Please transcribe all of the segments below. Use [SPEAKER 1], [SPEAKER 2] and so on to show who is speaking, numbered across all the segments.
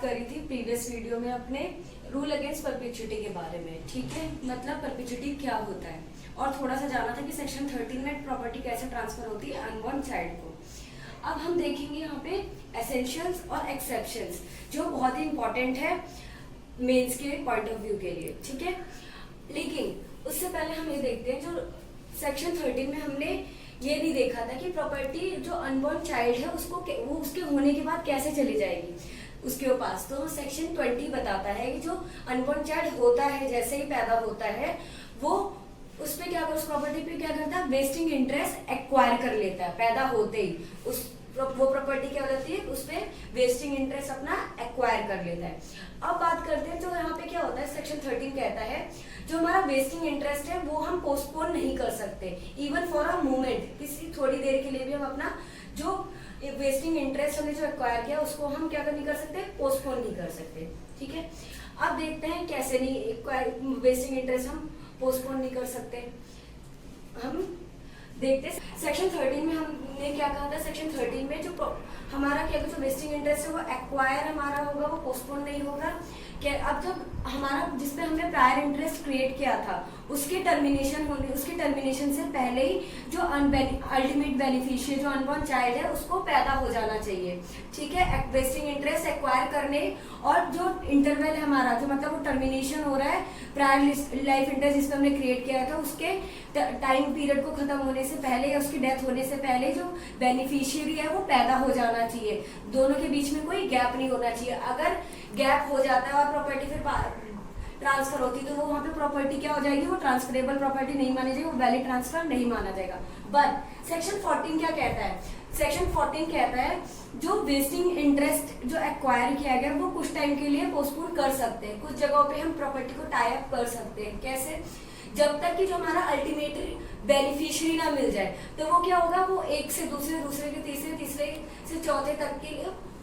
[SPEAKER 1] करी थी previous video में अपने रूल अगेंस्ट परपेचुइटी के बारे में, ठीक है, मतलब परपेचुइटी क्या होता है, और थोड़ा सा जाना था कि सेक्शन 13 में प्रॉपर्टी कैसे ट्रांसफर होती है अनबॉर्न चाइल्ड को। अब हम देखेंगे यहाँ पे एसेंशियल्स और एक्सेप्शंस, जो बहुत ही इंपॉर्टेंट है मेंस के पॉइंट ऑफ व्यू के लिए, ठीक है। लेकिन उससे पहले हम ये देखते हैं, जो सेक्शन 13 में हमने ये भी देखा था कि प्रॉपर्टी जो अनबॉर्न चाइल्ड है उसको वो उसके होने के बाद कैसे चली जाएगी उसके पास। तो सेक्शन 20 बताता है कि जो अनबॉर्न चाइल्ड होता है, जैसे ही पैदा होता है, वो उस पे क्या, उस प्रॉपर्टी पे क्या करता है, वेस्टिंग इंटरेस्ट एक्वायर कर लेता है पैदा होते ही। वो प्रॉपर्टी क्या होती है, उस पे वेस्टिंग इंटरेस्ट अपना एक्वायर कर लेता है। अब बात करते हैं, तो यहाँ पे क्या होता है, सेक्शन 13 कहता है जो हमारा वेस्टिंग इंटरेस्ट है वो हम पोस्टपोन नहीं कर सकते, इवन फॉर अ मोमेंट, किसी थोड़ी देर के लिए भी हम अपना जो वेस्टिंग इंटरेस्ट हमने जो एक्वायर किया उसको हम क्या नहीं कर सकते, पोस्टपोन नहीं कर सकते, ठीक है। अब देखते हैं कैसे नहीं वेस्टिंग इंटरेस्ट हम पोस्टपोन नहीं कर सकते। हम देखते हैं सेक्शन 13 में हमने क्या कहा था, सेक्शन 13 में जो हमारा क्या जो वेस्टिंग इंटरेस्ट है वो एक्वायर हमारा होगा, वो पोस्टपोन नहीं होगा। क्या अब जब हमारा जिसपे हमने प्रायर इंटरेस्ट क्रिएट किया था उसके टर्मिनेशन से पहले ही जो अल्टीमेट बेनिफिशियरी जो अनबॉर्न चाइल्ड है उसको पैदा हो जाना चाहिए, ठीक है। वेस्टिंग इंटरेस्ट एक्वायर करने और जो इंटरवल हमारा जो मतलब वो टर्मिनेशन हो रहा है प्रायर लाइफ इंटरेस्ट जिसपे हमने क्रिएट किया था उसके टाइम पीरियड को खत्म होने से पहले या उसकी डेथ होने से पहले जो बेनिफिशियरी है वो पैदा हो जाना चाहिए। दोनों के बीच में कोई गैप नहीं होना चाहिए। अगर गैप हो जाता है और प्रॉपर्टी फिर ट्रांसफर होती है तो वो वहां पे प्रॉपर्टी क्या हो जाएगी, वो ट्रांसफरेबल प्रॉपर्टी नहीं मानी जाएगी, वो वैलिड ट्रांसफर नहीं माना जाएगा। बट सेक्शन 14 क्या कहता है, सेक्शन 14 कहता है जो वेस्टिंग इंटरेस्ट जो एक्वायर किया गया वो कुछ टाइम के लिए पोस्टपोन कर सकते हैं, कुछ जगहों पे हम प्रॉपर्टी को टाई अप कर सकते हैं। कैसे, जब तक कि जो हमारा अल्टीमेट बेनिफिशियरी ना मिल जाए, तो वो क्या होगा, वो एक से दूसरे, दूसरे के तीसरे, तीसरे से चौथे तक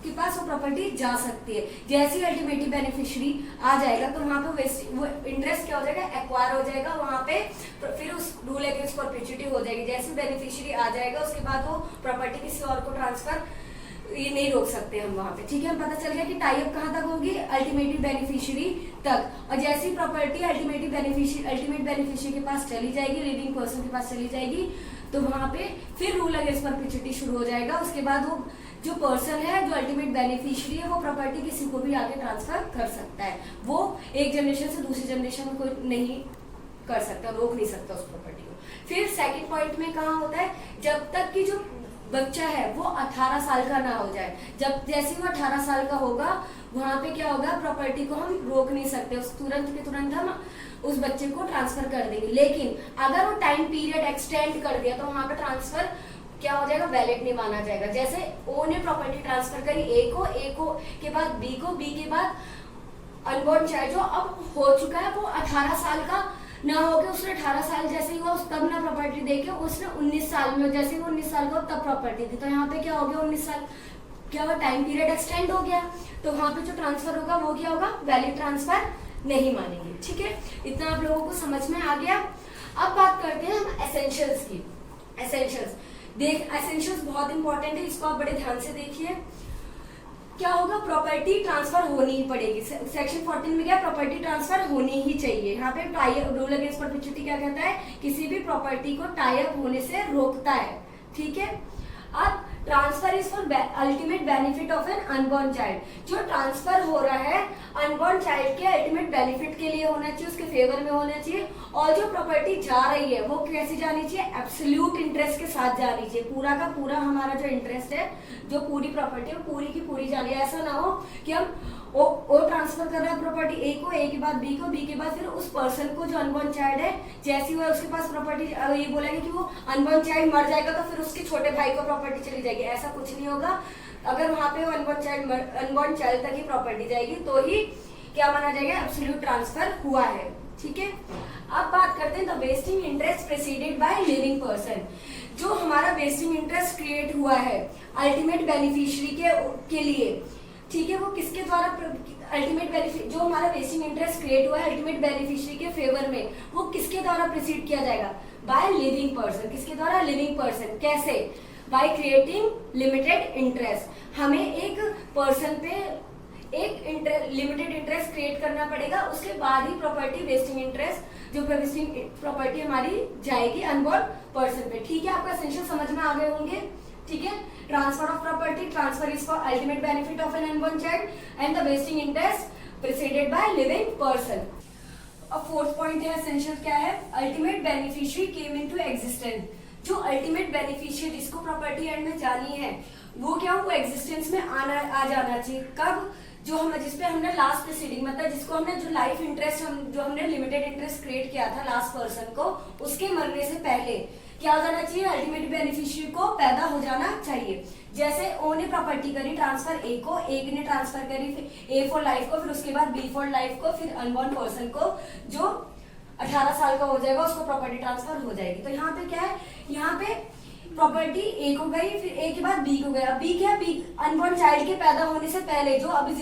[SPEAKER 1] के पास वो प्रॉपर्टी जा सकती है। जैसे ही अल्टीमेटली बेनिफिशियरी आ जाएगा तो वहां पे वो इंटरेस्ट क्या हो जाएगा, एक्वायर हो जाएगा, वहां पे फिर उस रूल अगेंस्ट परपेचुइटी हो जाएगी। जैसे बेनिफिशियरी आ जाएगा उसके बाद वो प्रॉपर्टी किसी और को ट्रांसफर ये नहीं रोक सकते हम वहां पे, ठीक है। हम पता चल गया कि टाई अप कहाँ तक होगी, अल्टीमेटली बेनिफिशियरी तक, और जैसी प्रॉपर्टी अल्टीमेट बेनिफिशियरी के पास चली जाएगी, लिविंग पर्सन के पास चली जाएगी, तो वहां पे फिर रूल अगेंस्ट परपेचुइटी शुरू हो जाएगा। उसके बाद वो जो पर्सन है जो अल्टीमेट बेनिफिशियरी है वो प्रॉपर्टी किसी को भी आगे ट्रांसफर कर सकता है, वो एक जनरेशन से दूसरी जनरेशन में कोई नहीं कर सकता, रोक नहीं सकता उस प्रॉपर्टी को। फिर सेकंड पॉइंट में कहाँ होता है, जब तक कि जो बच्चा है वो 18 साल का ना हो जाए, जब जैसे वो 18 साल का होगा वहां पे क्या होगा, प्रॉपर्टी को हम रोक नहीं सकते, उस तुरंत के तुरंत हम उस बच्चे को ट्रांसफर कर देंगे। लेकिन अगर वो टाइम पीरियड एक्सटेंड कर दिया तो वहां पे ट्रांसफर क्या हो जाएगा, वैलिड नहीं माना जाएगा। जैसे ओ ने प्रॉपर्टी ट्रांसफर करी ए को के बाद बी के बाद अनबॉर्न चाइल्ड जो अब हो चुका है वो 18 साल का ना हो के उसने 18 साल जैसे ही हुआ तब ना प्रॉपर्टी देके उसने 19 साल में, जैसे ही वो 19 साल का तब प्रॉपर्टी दी, तो यहाँ पे क्या हो गया, 19 साल क्या हुआ, टाइम पीरियड एक्सटेंड हो गया, तो वहां पे जो ट्रांसफर होगा वो क्या होगा, वैलिड ट्रांसफर नहीं मानेंगे, ठीक है। इतना आप लोगों को समझ में आ गया। अब बात करते हैं हम एसेंशियल्स की। एसेंशियल्स बहुत इंपॉर्टेंट है, इसको आप बड़े ध्यान से देखिए। क्या होगा, प्रॉपर्टी ट्रांसफर होनी ही पड़ेगी। सेक्शन 14 में क्या, प्रॉपर्टी ट्रांसफर होनी ही चाहिए। यहाँ पे tie up rule against perpetuity क्या कहता है, किसी भी प्रॉपर्टी को टाई अप होने से रोकता है, ठीक है। अब transfer is for ultimate benefit of an unborn child, जो ट्रांसफर हो रहा है अनबॉर्न चाइल्ड के अल्टीमेट बेनिफिट के लिए होना चाहिए, उसके फेवर में होना चाहिए, और जो प्रॉपर्टी जा रही है वो कैसी जानी चाहिए, एब्सोल्यूट इंटरेस्ट के साथ जानी चाहिए। पूरा का पूरा हमारा जो इंटरेस्ट है, जो पूरी प्रॉपर्टी है पूरी की पूरी जानी है। ऐसा ना हो कि हम ओ ट्रांसफर कर रहे हैं प्रॉपर्टी ए को, ए के बाद बी को, बी के बाद फिर उस पर्सन को जो अनबॉर्न चाइल्ड है, जैसी वो उसके पास प्रॉपर्टी ये बोलेंगे कि वो अनबॉर्न चाइल्ड मर जाएगा तो फिर उसके छोटे भाई को प्रॉपर्टी चली जाएगी, ऐसा कुछ नहीं होगा। अगर वहां पे अनबॉर्न चाइल्ड तक ही प्रॉपर्टी जाएगी तो ही क्या माना जाएगा, एब्सोल्यूट ट्रांसफर हुआ है, ठीक है। अब बात करते हैं the vesting interest preceded bye living person. जो हमारा वेस्टिंग इंटरेस्ट क्रिएट हुआ है अल्टीमेट बेनिफिशियरी के लिए, ठीक है, वो किसके द्वारा अल्टीमेट बेनिफिट, जो हमारा वेस्टिंग इंटरेस्ट क्रिएट हुआ है अल्टीमेट बेनिफिशियरी के फेवर में, वो किसके द्वारा प्रोसीड किया जाएगा, बाय लिविंग पर्सन। किसके द्वारा, लिविंग पर्सन। कैसे, बाय क्रिएटिंग लिमिटेड इंटरेस्ट। हमें एक पर्सन पे एक लिमिटेड इंटरेस्ट क्रिएट करना पड़ेगा, उसके बाद ही प्रॉपर्टी वेस्टिंग इंटरेस्ट जो वेस्टिंग प्रॉपर्टी हमारी जाएगी अनबॉर्न पर्सन पे। ठीक है, आपका एसेंशियल समझ में आ गए होंगे। ठीक है, transfer of property, transfer is for ultimate benefit of an unborn child and the vesting interest preceded by living person. अब फोर्थ पॉइंट है एसेंशियल क्या है, ultimate beneficiary came into existence. जो अल्टीमेट बेनिफिशियरी जिसको प्रॉपर्टी एंड में जानी है वो क्या, वो एग्जिस्टेंस में आ जाना चाहिए। कब, जो हम जिसपे हमने लास्ट प्रीसीडिंग मतलब जिसको हमने जो लाइफ इंटरेस्ट जो हमने लिमिटेड इंटरेस्ट क्रिएट किया था लास्ट पर्सन को, उसके मरने से पहले क्या हो जाना चाहिए, अल्टीमेट बेनिफिशियरी को पैदा हो जाना चाहिए। जैसे ओ ने प्रॉपर्टी करी ट्रांसफर ए को, एक ने ट्रांसफर करी ए फॉर लाइफ को, फिर उसके बाद बी फॉर लाइफ को, फिर अनबॉर्न पर्सन को जो 18 साल का हो जाएगा उसको प्रॉपर्टी ट्रांसफर हो जाएगी। तो यहाँ पे क्या है, यहाँ पे प्रॉपर्टी ए को गई, फिर ए के बाद बी को गया। बी क्या, बी अनबॉर्न चाइल्ड के पैदा होने से पहले, जो अभी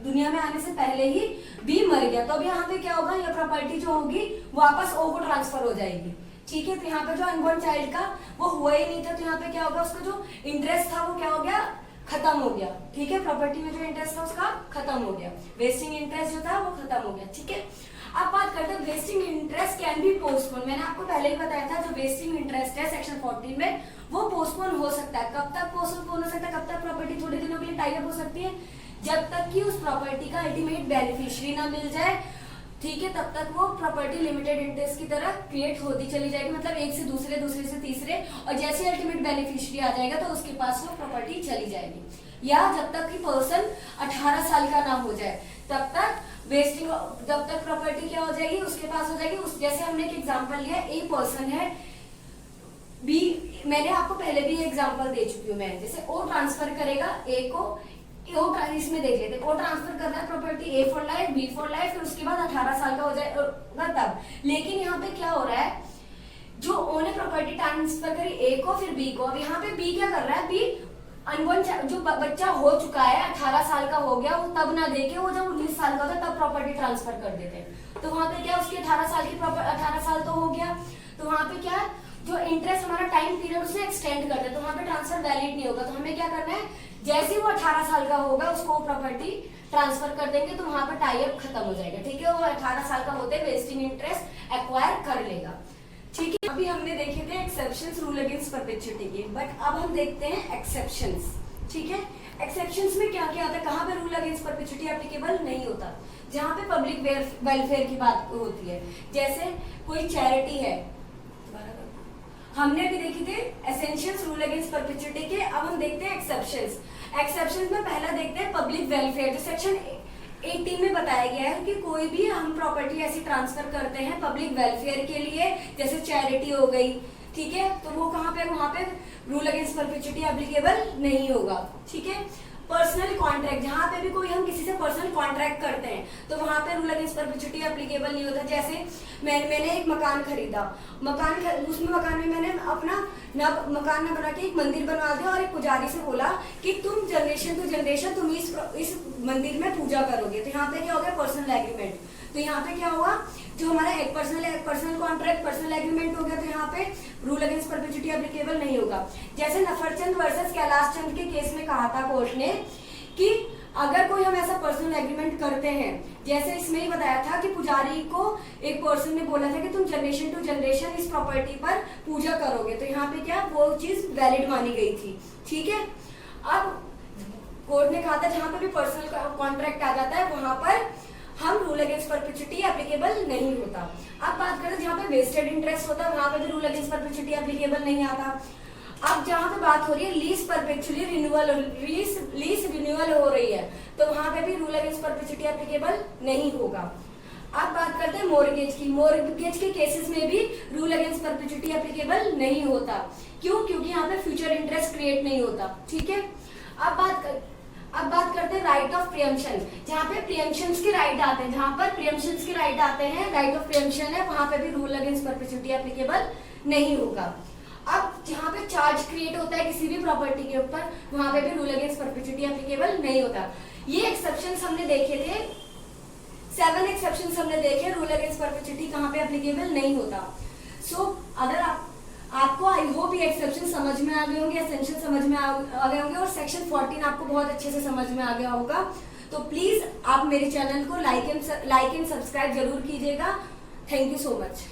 [SPEAKER 1] दुनिया में आने से पहले ही बी मर गया, तो अब यहाँ पे क्या होगा, ये प्रॉपर्टी जो होगी वापस ओ को ट्रांसफर हो जाएगी। ठीक है, तो यहाँ पे जो अनबॉर्न चाइल्ड का वो हुआ ही नहीं था, तो यहाँ पे क्या होगा, उसका जो इंटरेस्ट था वो क्या हो गया, खत्म हो गया। ठीक है, प्रॉपर्टी में जो इंटरेस्ट था उसका खत्म हो गया, वेस्टिंग इंटरेस्ट जो था वो खत्म हो गया। ठीक है, अब बात करते हैं wasting interest can be postpone. मैंने आपको पहले ही बताया था जो वेस्टिंग इंटरेस्ट है सेक्शन 14 में वो पोस्टपोन हो सकता है। कब तक पोस्टपोन हो सकता है, कब तक प्रॉपर्टी थोड़े दिनों के लिए टाई अप हो सकती है, जब तक कि उस प्रॉपर्टी का अल्टीमेट बेनिफिशियरी ना मिल जाए। ठीक है, तब तक वो प्रॉपर्टी लिमिटेड इंटरेस्ट की तरह क्रिएट होती चली जाएगी, मतलब एक से दूसरे, दूसरे से तीसरे, और जैसे अल्टीमेट बेनिफिशियरी आ जाएगा तो उसके पास वो प्रॉपर्टी चली जाएगी। या जब तक कि पर्सन 18 साल का ना हो जाए तब तक वेस्टिंग, जब तक प्रॉपर्टी क्या हो जाएगी, उसके पास हो जाएगी। उस जैसे हमने एक एग्जांपल लिया, ए पर्सन है, बी, मैंने आपको पहले भी एग्जांपल दे चुकी हूँ मैं, जैसे ओ ट्रांसफर करेगा ए को, इसमें देख लेते, ओ ट्रांसफर कर रहा है property A for life, B for life, फिर उसके बाद 18 साल का हो जाएगा तब। लेकिन यहाँ पे क्या हो रहा है, जो ओ ने प्रॉपर्टी ट्रांसफर करी ए को फिर बी को, अब यहाँ पे बी क्या कर रहा है, बी अनबॉर्न जो बच्चा हो चुका है 18 साल का हो गया, वो तब ना देके वो जब 19 साल का होता है तब प्रॉपर्टी ट्रांसफर कर देते हैं। तो वहां पे क्या, उसके 18 साल की 18 साल तो हो गया, तो वहां पे क्या, जो इंटरेस्ट हमारा टाइम पीरियड उसने एक्सटेंड कर दिया, तो वहां पे ट्रांसफर वैलिड नहीं होगा। तो हमें क्या करना है, जैसे वो 18 साल का होगा उसको प्रॉपर्टी ट्रांसफर कर देंगे, तो वहां पर टाई अप खत्म हो जाएगा। ठीक है, वो 18 साल का होते वेस्टिंग इंटरेस्ट एक्वायर कर लेगा। ठीक है, अभी हमने देखे थे एक्सेप्शंस रूल अगेंस्ट परपेचुइटी के, बट अब हम देखते हैं एक्सेप्शंस। ठीक है, एक्सेप्शंस में क्या क्या आता है, कहाँ पे रूल अगेंस्ट परपेचुइटी एप्लीकेबल नहीं होता, जहाँ पे पब्लिक वेलफेयर की बात होती है। जैसे कोई चैरिटी है, हमने भी देखी थी एसेंशियल्स रूल अगेंस्ट परपेचुइटी के, अब हम देखते हैं एक्सेप्शंस। एक्सेप्शंस में पहला देखते हैं पब्लिक वेलफेयर, जो सेक्शन 18 में बताया गया है कि कोई भी हम प्रॉपर्टी ऐसी ट्रांसफर करते हैं पब्लिक वेलफेयर के लिए, जैसे चैरिटी हो गई। ठीक है, तो वो कहाँ पे, वहां पे रूल अगेंस्ट परपेचुइटी एप्लीकेबल नहीं होगा। ठीक है, पर्सनल कॉन्ट्रैक्ट, जहाँ पे भी कोई हम किसी से पर्सनल कॉन्ट्रैक्ट करते हैं तो वहां पे रूल अगेंस्ट परपेचुइटी एप्लीकेबल नहीं होता। जैसे मैंने एक मकान खरीदा, उसमें मकान में मैंने अपना मकान न बना के एक मंदिर बनवा दिया और एक पुजारी से बोला कि तुम जनरेशन टू जनरेशन तुम इस मंदिर में पूजा करोगे, तो यहाँ पे क्या हो गया, पर्सनल एग्रीमेंट। तो यहाँ पे क्या हुआ, जो हमारा एक पर्सनल कॉन्ट्रैक्ट पर्सनल एग्रीमेंट हो गया, तो यहाँ पे रूल अगेंस्ट परपेचुइटी एप्लीकेबल नहीं होगा। जैसे नफरचंद वर्सेस कैलाश चंद के केस में कहा था कोर्ट ने कि अगर कोई हम ऐसा पर्सनल एग्रीमेंट करते हैं, जैसे इसमें ही बताया था कि पुजारी को एक पर्सन ने बोला था कि तुम जनरेशन टू जनरेशन इस प्रॉपर्टी पर पूजा करोगे, तो यहाँ पे क्या, वो चीज वैलिड मानी गई थी। ठीक है, अब कोर्ट ने कहा था जहाँ पे भी पर्सनल कॉन्ट्रैक्ट आ जाता है वहां पर हम रूल अगेंस्ट परपेचुइटी एप्लीकेबल नहीं होता। अब बात करते हैं जहाँ पे वेस्टेड इंटरेस्ट होता है वहां पे भी रूल अगेंस्ट परपेचुइटी एप्लीकेबल नहीं आता। अब जहाँ पे बात हो रही है लीज परपेचुअली लीज रिन्यूअल हो रही है, तो वहां पे भी रूल अगेंस्ट परपेचुइटी एप्लीकेबल नहीं होगा। अब बात करते हैं मॉर्गेज की। मॉर्गेज के केसेस में भी रूल अगेंस्ट परपेचुइटी एप्लीकेबल नहीं होता। क्यों? क्योंकि यहाँ पे फ्यूचर इंटरेस्ट क्रिएट नहीं होता। ठीक है, अब बात करते हैं राइट ऑफ प्रियम्पशन। जहाँ पे प्रियम्पशंस के राइट आते हैं, जहाँ पर प्रियम्पशंस के राइट आते हैं, राइट ऑफ प्रियम्पशन है, वहां पे भी रूल अगेंस्ट परपेचुइटी एप्लीकेबल नहीं होगा। अब जहाँ पे चार्ज क्रिएट होता है किसी भी प्रॉपर्टी के ऊपर, वहां पे भी रूल अगेंस्ट परपेचुइटी एप्लीकेबल नहीं होता। ये एक्सेप्शंस हमने देखे थे, 7 एक्सेप्शंस हमने देखे रूल अगेंस्ट परपेचुइटी कहाँ पे एप्लीकेबल नहीं होता। सो अगर आपको आई होप ये एक्सेप्शन समझ में आ गए होंगे, एसेंशियल समझ में आ गए होंगे, और सेक्शन 14 आपको बहुत अच्छे से समझ में आ गया होगा। तो प्लीज आप मेरे चैनल को लाइक एंड सब्सक्राइब जरूर कीजिएगा। Thank you so much.